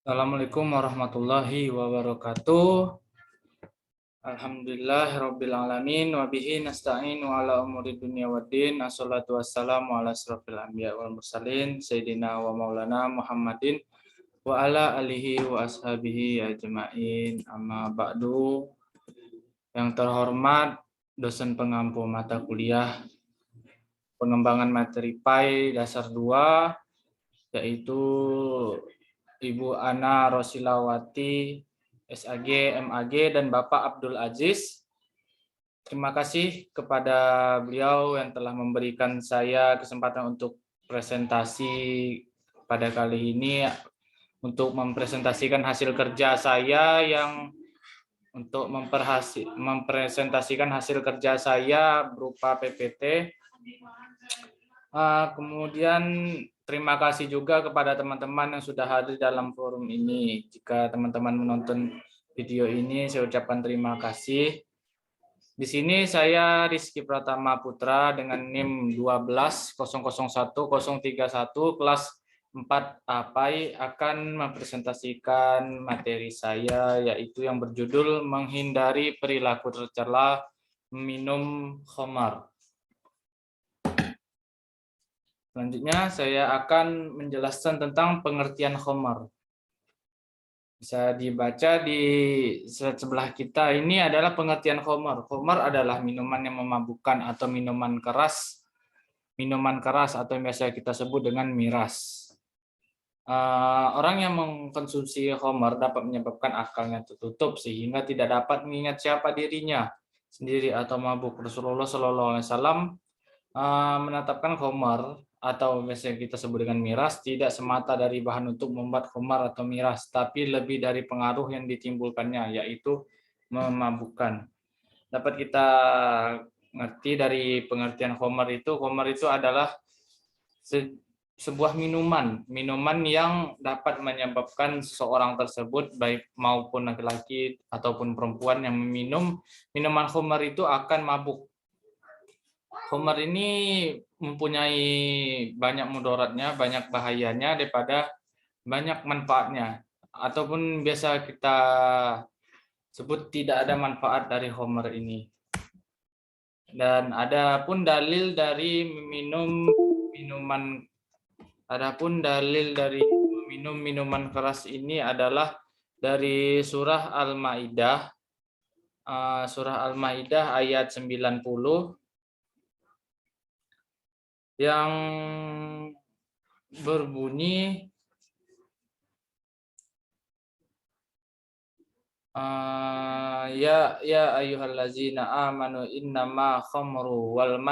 Assalamualaikum warahmatullahi wabarakatuh. Alhamdulillahirabbil alamin wa bihi nasta'inu ala umuri dunya waddin. Assalatu wassalamu ala asrofil anbiya wal mursalin sayyidina wa maulana Muhammadin wa ala alihi wa ashabihi ajmain. Amma ba'du. Yang terhormat dosen pengampu mata kuliah pengembangan materi PAI dasar 2, yaitu Ibu Ana Rosilawati SAG, MAG, dan Bapak Abdul Aziz. Terima kasih kepada beliau yang telah memberikan saya kesempatan untuk presentasi pada kali ini, untuk mempresentasikan hasil kerja saya yang untuk mempresentasikan hasil kerja saya berupa PPT. Kemudian terima kasih juga kepada teman-teman yang sudah hadir dalam forum ini. Jika teman-teman menonton video ini, saya ucapkan terima kasih. Di sini saya Rizky Pratama Putra dengan NIM 12001-031 kelas 4 APAI akan mempresentasikan materi saya, yaitu yang berjudul menghindari perilaku tercela minum khamar. Selanjutnya saya akan menjelaskan tentang pengertian khamar. Bisa dibaca di slide sebelah kita. Ini adalah pengertian khamar. Khamar adalah minuman yang memabukkan atau minuman keras. Minuman keras atau yang biasa kita sebut dengan miras. Orang yang mengkonsumsi khamar dapat menyebabkan akalnya tertutup sehingga tidak dapat mengingat siapa dirinya sendiri atau mabuk. Rasulullah SAW menetapkan khamar atau biasanya kita sebut dengan miras tidak semata dari bahan untuk membuat khamar atau miras, tapi lebih dari pengaruh yang ditimbulkannya, yaitu memabukkan. Dapat kita ngerti dari pengertian khamar itu adalah sebuah minuman yang dapat menyebabkan seseorang tersebut, baik maupun laki-laki ataupun perempuan yang meminum minuman khamar itu akan mabuk. Khamar ini mempunyai banyak mudaratnya, banyak bahayanya daripada banyak manfaatnya. Ataupun biasa kita sebut tidak ada manfaat dari khamar ini. Dan adapun dalil dari meminum minuman keras ini adalah dari surah Al-Maidah. Surah Al-Maidah ayat 90 yang berbunyi ya ayyuhallazina amanu innama khamru wal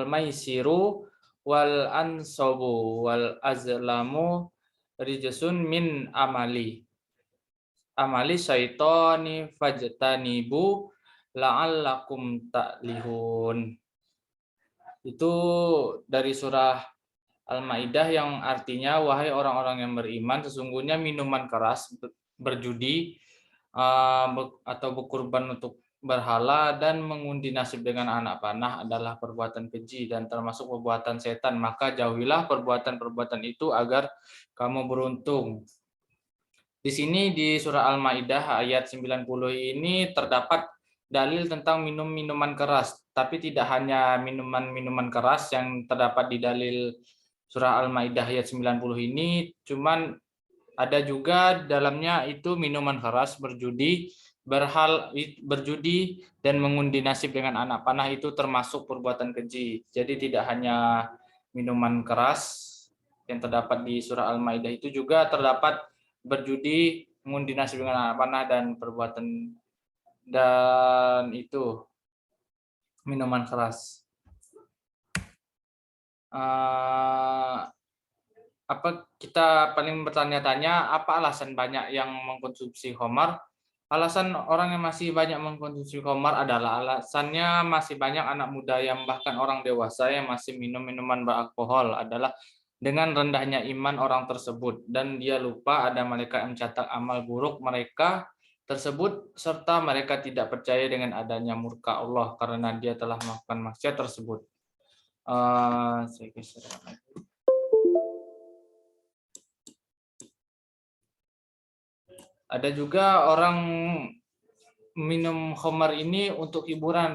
maisiru wal ansabu wal azlamu rijsun min amali syaitani fajtanibu la'allakum ta'lihun. Itu dari surah Al-Maidah yang artinya, wahai orang-orang yang beriman, sesungguhnya minuman keras, berjudi, atau berkurban untuk berhala, dan mengundi nasib dengan anak panah adalah perbuatan keji dan termasuk perbuatan setan. Maka jauhilah perbuatan-perbuatan itu agar kamu beruntung. Di sini di surah Al-Maidah ayat 90 ini terdapat dalil tentang minuman keras, tapi tidak hanya minuman keras yang terdapat di dalil surah Al-Maidah ayat 90 ini, cuman ada juga dalamnya itu minuman keras, berjudi, dan mengundi nasib dengan anak panah itu termasuk perbuatan keji. Jadi tidak hanya minuman keras yang terdapat di surah Al-Maidah, itu juga terdapat berjudi, mengundi nasib dengan anak panah, dan perbuatan itu minuman keras. Kita paling bertanya-tanya apa alasan banyak yang mengkonsumsi khamar? Alasan orang yang masih banyak mengkonsumsi khamar adalah alasannya masih banyak anak muda yang bahkan orang dewasa yang masih minum minuman beralkohol, adalah dengan rendahnya iman orang tersebut, dan dia lupa ada malaikat yang mencatat amal buruk mereka tersebut, serta mereka tidak percaya dengan adanya murka Allah karena dia telah melakukan maksiat tersebut. Saya geser. Ada juga orang minum khamar ini untuk hiburan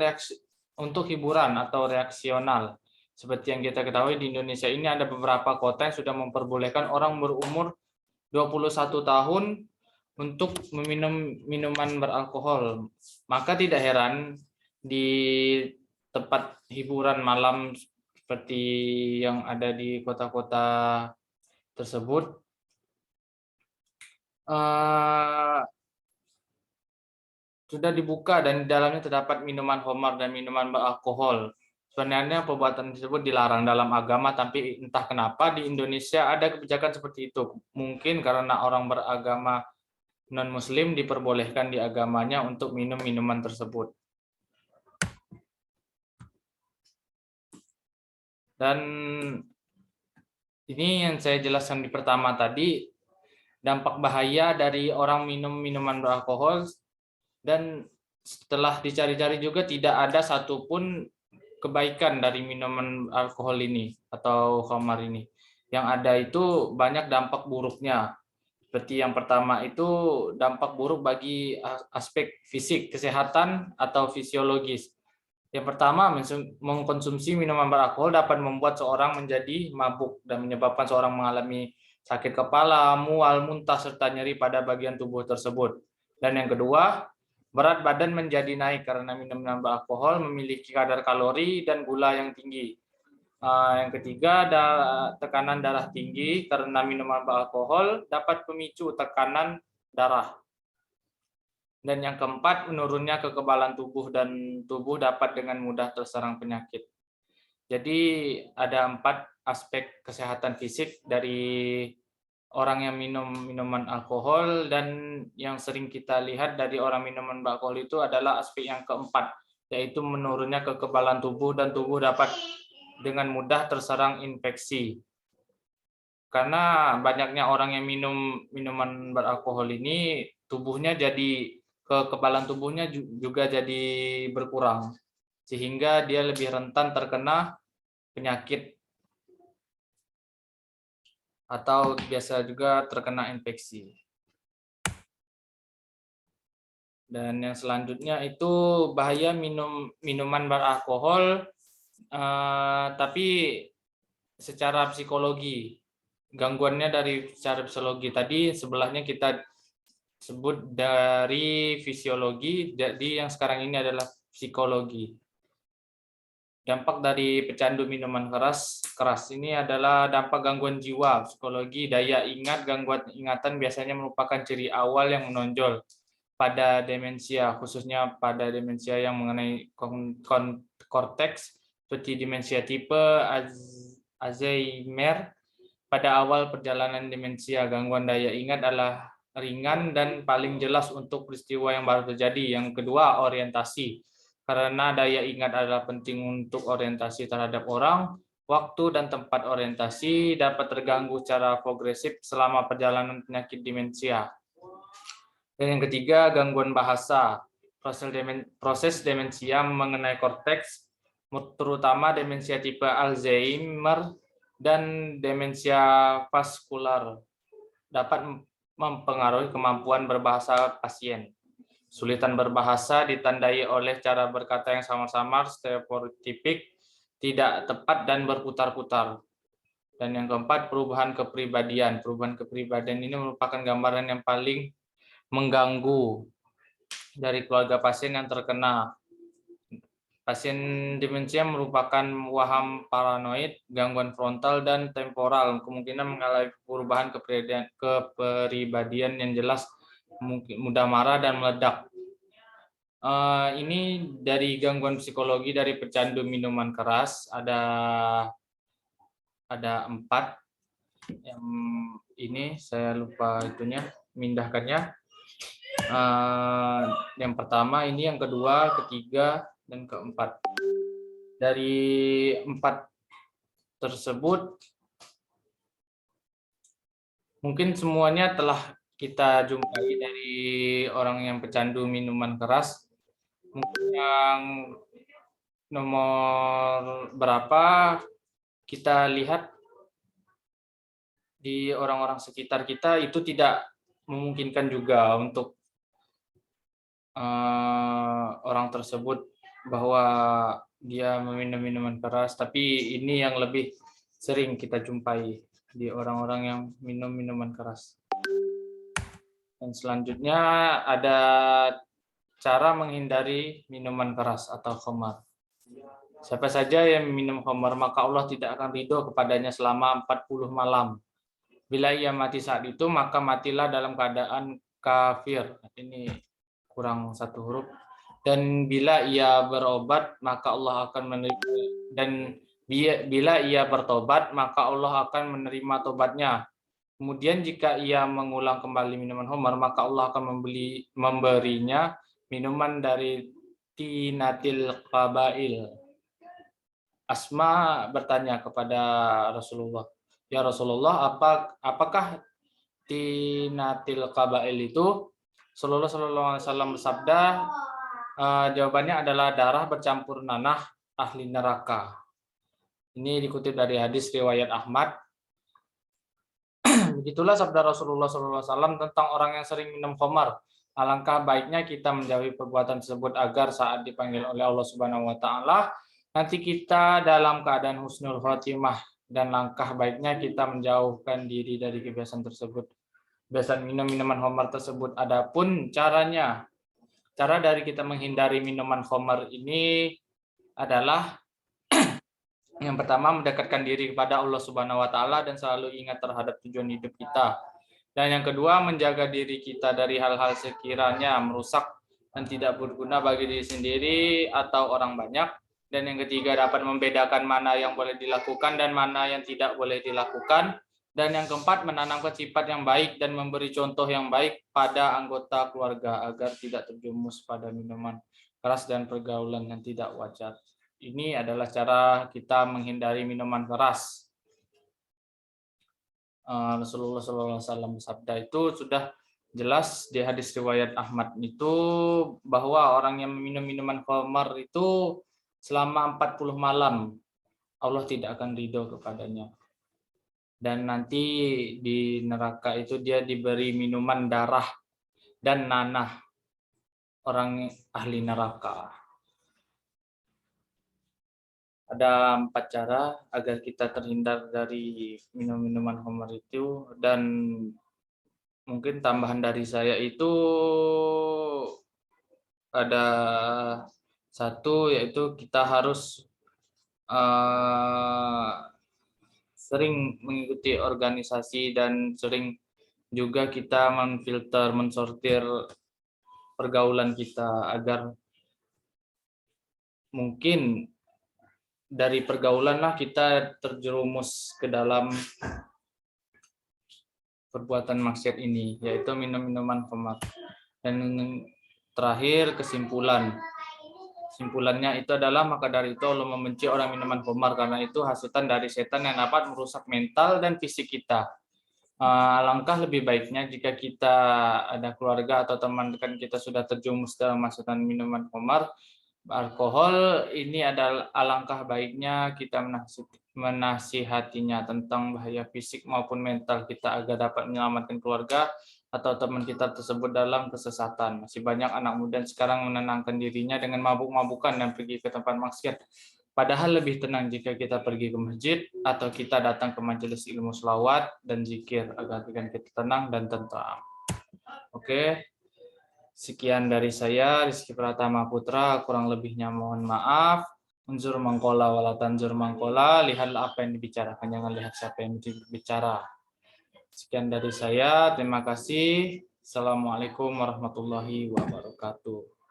atau reaksional. Seperti yang kita ketahui di Indonesia ini ada beberapa kota yang sudah memperbolehkan orang berumur 21 tahun untuk meminum minuman beralkohol. Maka tidak heran di tempat hiburan malam seperti yang ada di kota-kota tersebut sudah dibuka dan di dalamnya terdapat minuman khamar dan minuman beralkohol. Sebenarnya perbuatan tersebut dilarang dalam agama, tapi entah kenapa di Indonesia ada kebijakan seperti itu. Mungkin karena orang beragama non-muslim diperbolehkan di agamanya untuk minum minuman tersebut. Dan ini yang saya jelaskan di pertama tadi, dampak bahaya dari orang minum minuman beralkohol, dan setelah dicari-cari juga tidak ada satupun kebaikan dari minuman alkohol ini atau khamar ini. Yang ada itu banyak dampak buruknya. Seperti yang pertama itu dampak buruk bagi aspek fisik, kesehatan atau fisiologis. Yang pertama, mengkonsumsi minuman beralkohol dapat membuat seorang menjadi mabuk dan menyebabkan seorang mengalami sakit kepala, mual, muntah, serta nyeri pada bagian tubuh tersebut. Dan yang kedua, berat badan menjadi naik karena minuman beralkohol memiliki kadar kalori dan gula yang tinggi. Yang ketiga, tekanan darah tinggi karena minuman beralkohol dapat memicu tekanan darah. Dan yang keempat, menurunnya kekebalan tubuh dan tubuh dapat dengan mudah terserang penyakit. Jadi ada 4 aspek kesehatan fisik dari orang yang minum minuman alkohol, dan yang sering kita lihat dari orang minuman beralkohol itu adalah aspek yang keempat, yaitu menurunnya kekebalan tubuh dan tubuh dapat dengan mudah terserang infeksi. Karena banyaknya orang yang minum minuman beralkohol ini, kekebalan tubuhnya juga jadi berkurang, sehingga dia lebih rentan terkena penyakit atau biasa juga terkena infeksi. Dan yang selanjutnya itu bahaya minuman beralkohol, tapi secara psikologi. Gangguannya dari secara psikologi. Tadi sebelahnya kita sebut dari fisiologi, jadi yang sekarang ini adalah psikologi. Dampak dari pecandu minuman keras ini adalah dampak gangguan jiwa, psikologi, daya ingat. Gangguan ingatan biasanya merupakan ciri awal yang menonjol pada demensia, khususnya pada demensia yang mengenai korteks, seperti demensia tipe Alzheimer. Pada awal perjalanan demensia, gangguan daya ingat adalah ringan dan paling jelas untuk peristiwa yang baru terjadi. Yang kedua, orientasi. Karena daya ingat adalah penting untuk orientasi terhadap orang, waktu dan tempat orientasi dapat terganggu secara progresif selama perjalanan penyakit demensia. Dan yang ketiga, gangguan bahasa. Proses demensia mengenai korteks, terutama demensia tipe Alzheimer dan demensia vaskular, dapat mempengaruhi kemampuan berbahasa pasien. Sulitan berbahasa ditandai oleh cara berkata yang samar-samar, stereotipik, tidak tepat, dan berputar-putar. Dan yang keempat, perubahan kepribadian. Perubahan kepribadian ini merupakan gambaran yang paling mengganggu dari keluarga pasien yang terkena. Pasien demensia merupakan waham paranoid, gangguan frontal dan temporal, kemungkinan mengalami perubahan kepribadian yang jelas, mudah marah dan meledak. Ini dari gangguan psikologi dari pecandu minuman keras, ada 4. Yang ini saya lupa memindahkannya. Yang pertama ini, yang kedua, ketiga, dan keempat. Dari 4 tersebut mungkin semuanya telah kita jumpai dari orang yang pecandu minuman keras. Mungkin yang nomor berapa kita lihat di orang-orang sekitar kita itu tidak memungkinkan juga untuk orang tersebut bahwa dia meminum minuman keras, tapi ini yang lebih sering kita jumpai di orang-orang yang minum minuman keras. Dan selanjutnya ada cara menghindari minuman keras atau khamar. Siapa saja yang minum khamar, maka Allah tidak akan ridho kepadanya selama 40 malam. Bila ia mati saat itu, maka matilah dalam keadaan kafir. Ini kurang satu huruf. Dan bila ia berobat, maka Allah akan menerima. Dan bila ia bertobat, maka Allah akan menerima tobatnya. Kemudian jika ia mengulang kembali minuman khamar, maka Allah akan memberinya minuman dari tinatil qabail. Asma bertanya kepada Rasulullah, "Ya Rasulullah, apakah tinatil qabail itu?" Rasulullah SAW bersabda, jawabannya adalah darah bercampur nanah ahli neraka. Ini dikutip dari hadis riwayat Ahmad. Begitulah sabda Rasulullah SAW tentang orang yang sering minum khamar. Alangkah baiknya kita menjauhi perbuatan tersebut agar saat dipanggil oleh Allah Subhanahu wa taala nanti kita dalam keadaan husnul khotimah, dan langkah baiknya kita menjauhkan diri dari kebiasaan tersebut. Kebiasaan minum minuman khamar tersebut. Adapun caranya, cara dari kita menghindari minuman khamar ini adalah yang pertama, mendekatkan diri kepada Allah Subhanahu wa taala dan selalu ingat terhadap tujuan hidup kita. Dan yang kedua, menjaga diri kita dari hal-hal sekiranya merusak dan tidak berguna bagi diri sendiri atau orang banyak. Dan yang ketiga, dapat membedakan mana yang boleh dilakukan dan mana yang tidak boleh dilakukan. Dan yang keempat, menanamkan sifat yang baik dan memberi contoh yang baik pada anggota keluarga agar tidak terjerumus pada minuman keras dan pergaulan yang tidak wajar. Ini adalah cara kita menghindari minuman keras. Rasulullah SAW bersabda itu sudah jelas di hadis riwayat Ahmad itu bahwa orang yang meminum minuman khamar itu selama 40 malam Allah tidak akan ridho kepadanya. Dan nanti di neraka itu dia diberi minuman darah dan nanah orang ahli neraka. Ada 4 cara agar kita terhindar dari minum-minuman khamar itu, dan mungkin tambahan dari saya itu ada satu, yaitu kita harus sering mengikuti organisasi dan sering juga kita menfilter, mensortir pergaulan kita agar mungkin dari pergaulanlah kita terjerumus ke dalam perbuatan maksiat ini, yaitu minum-minuman khamar. Dan terakhir, kesimpulannya itu adalah maka dari itu Allah membenci orang minuman khamar karena itu hasutan dari setan yang dapat merusak mental dan fisik kita. Alangkah lebih baiknya jika kita ada keluarga atau teman dekat kita sudah terjerumus dalam hasutan minuman khamar, alkohol, ini adalah alangkah baiknya kita menasihatinya tentang bahaya fisik maupun mental kita agar dapat menyelamatkan keluarga atau teman kita tersebut dalam kesesatan. Masih banyak anak muda sekarang menenangkan dirinya dengan mabuk-mabukan dan pergi ke tempat maksiat. Padahal lebih tenang jika kita pergi ke masjid atau kita datang ke majelis ilmu selawat dan zikir agar kita tenang dan tentram. Oke. Sekian dari saya, Rizky Pratama Putra, kurang lebihnya mohon maaf. Unzur mangkola wala tanzur mangkola, lihatlah apa yang dibicarakan, jangan lihat siapa yang bicara. Sekian dari saya, terima kasih. Assalamualaikum warahmatullahi wabarakatuh.